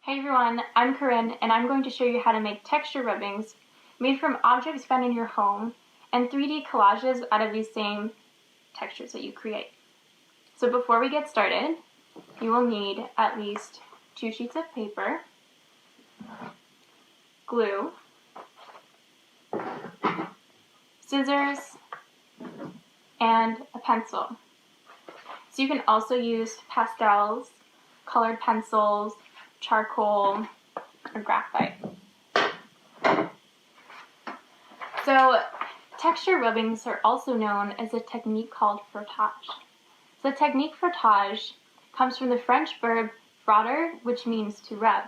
Hey everyone, I'm Corinne and I'm going to show you how to make texture rubbings made from objects found in your home and 3D collages out of these same textures that you create. So before we get started, you will need at least 2 sheets of paper, glue, scissors, and a pencil. So you can also use pastels, colored pencils, charcoal, or graphite. So texture rubbings are also known as a technique called frottage. So the technique frottage comes from the French verb frotter, which means to rub.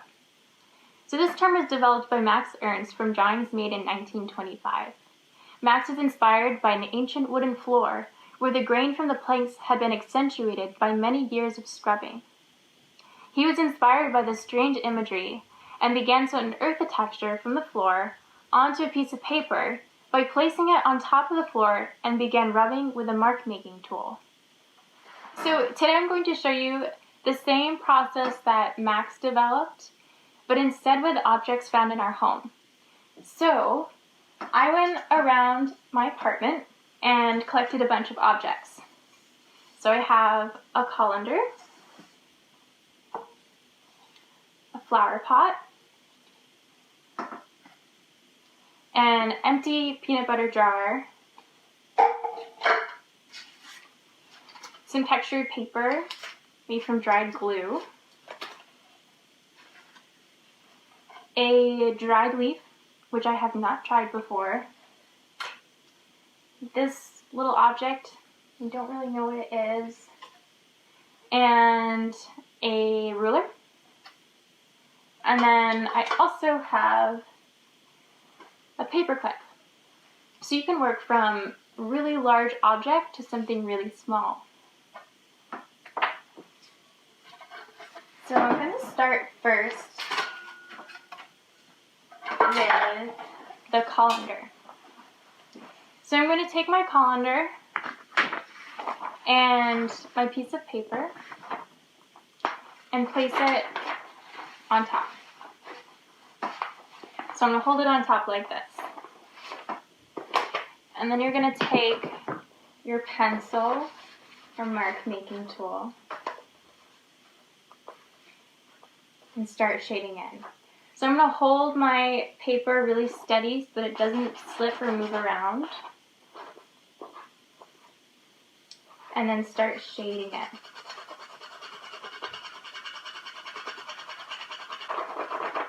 So this term was developed by Max Ernst from drawings made in 1925. Max was inspired by an ancient wooden floor where the grain from the planks had been accentuated by many years of scrubbing. He was inspired by this strange imagery and began to unearth the texture from the floor onto a piece of paper by placing it on top of the floor and began rubbing with a mark-making tool. So today I'm going to show you the same process that Max developed, but instead with objects found in our home. So I went around my apartment and collected a bunch of objects. So I have a colander, a flower pot, an empty peanut butter jar, some textured paper made from dried glue, a dried leaf, which I have not tried before, this little object, I don't really know what it is, and a ruler. And then I also have a paper clip. So you can work from a really large object to something really small. So I'm going to start first with the colander. So I'm going to take my colander and my piece of paper and place it on top. So I'm going to hold it on top like this. And then you're going to take your pencil or mark making tool and start shading in. So I'm going to hold my paper really steady so that it doesn't slip or move around. And then start shading it.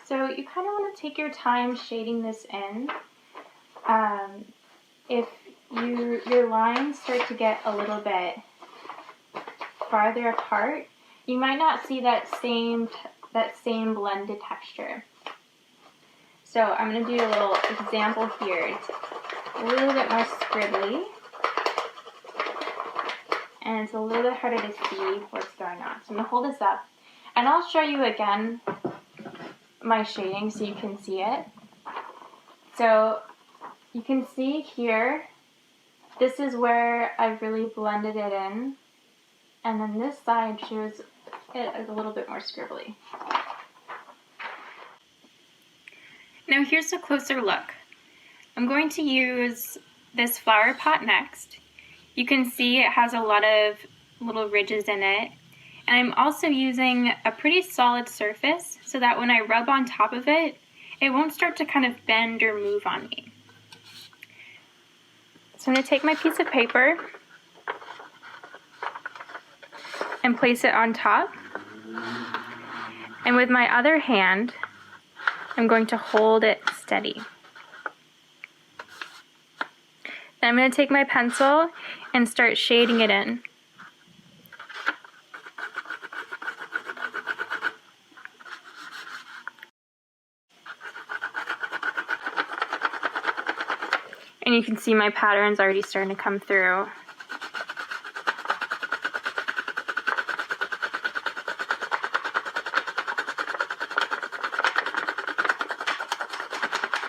So you kind of want to take your time shading this in. If your lines start to get a little bit farther apart, you might not see that same blended texture. So I'm going to do a little example here. It's a little bit more scribbly, and it's a little bit harder to see what's going on. So I'm going to hold this up, and I'll show you again my shading so you can see it. So you can see here, this is where I've really blended it in, and then this side shows it as a little bit more scribbly. Now here's a closer look. I'm going to use this flower pot next. You can see it has a lot of little ridges in it. And I'm also using a pretty solid surface so that when I rub on top of it, it won't start to kind of bend or move on me. So I'm going to take my piece of paper and place it on top. And with my other hand, I'm going to hold it steady. Then I'm going to take my pencil and start shading it in. And you can see my pattern's already starting to come through.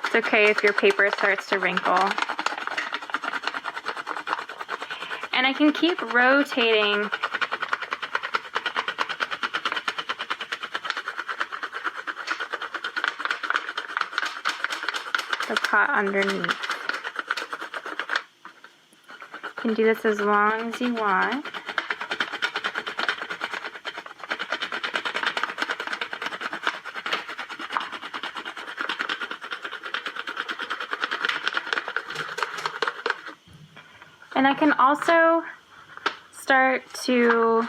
It's okay if your paper starts to wrinkle. And I can keep rotating the pot underneath. You can do this as long as you want. And I can also start to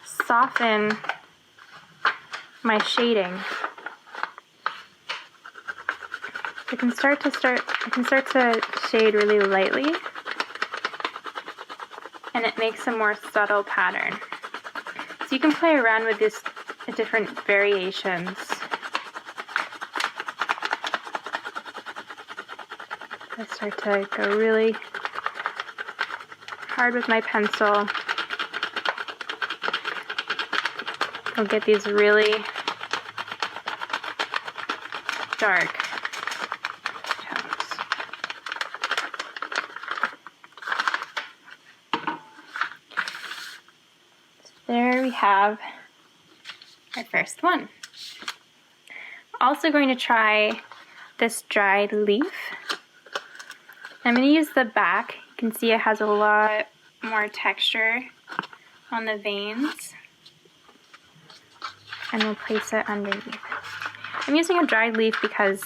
soften my shading. I can start to shade really lightly, and it makes a more subtle pattern. So you can play around with this different variations. I start to go really hard with my pencil. I'll get these really dark tones. So there we have our first one. Also going to try this dried leaf. I'm going to use the back. You can see it has a lot more texture on the veins. And we'll place it underneath. I'm using a dried leaf because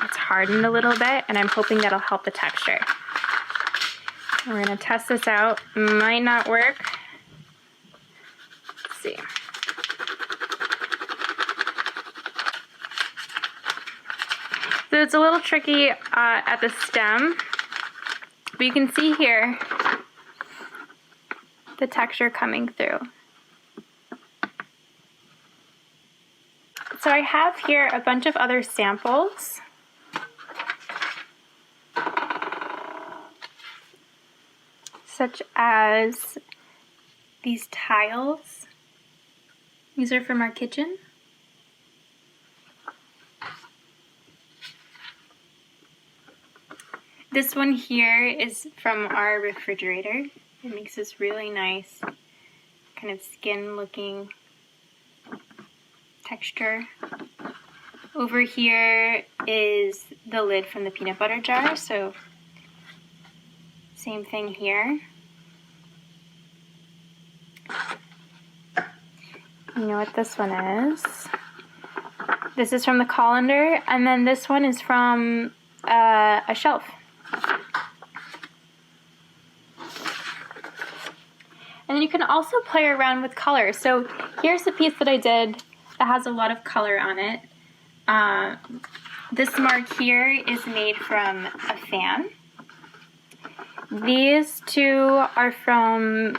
it's hardened a little bit, and I'm hoping that'll help the texture. We're going to test this out. Might not work. Let's see. So it's a little tricky at the stem, but you can see here the texture coming through. So I have here a bunch of other samples. Such as these tiles. These are from our kitchen. This one here is from our refrigerator. It makes this really nice kind of skin looking texture. Over here is the lid from the peanut butter jar, so same thing here. You know what this one is? This is from the colander, and then this one is from a shelf. And then you can also play around with color. So here's the piece that I did that has a lot of color on it. This mark here is made from a fan. These two are from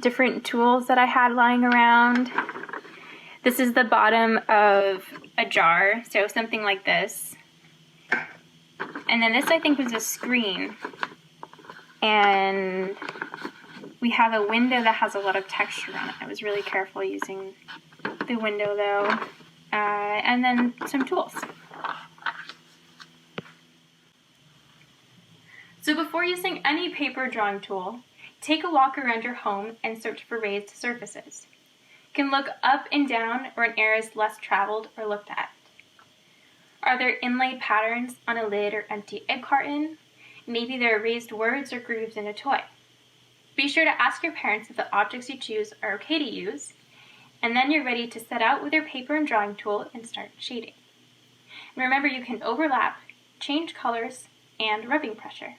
different tools that I had lying around. This is the bottom of a jar, so something like this. And then this I think was a screen. And we have a window that has a lot of texture on it. I was really careful using the window though. And then some tools. So before using any paper drawing tool, take a walk around your home and search for raised surfaces. You can look up and down where an area is less traveled or looked at. Are there inlaid patterns on a lid or empty egg carton? Maybe there are raised words or grooves in a toy. Be sure to ask your parents if the objects you choose are okay to use, and then you're ready to set out with your paper and drawing tool and start shading. And remember, you can overlap, change colors, and rubbing pressure.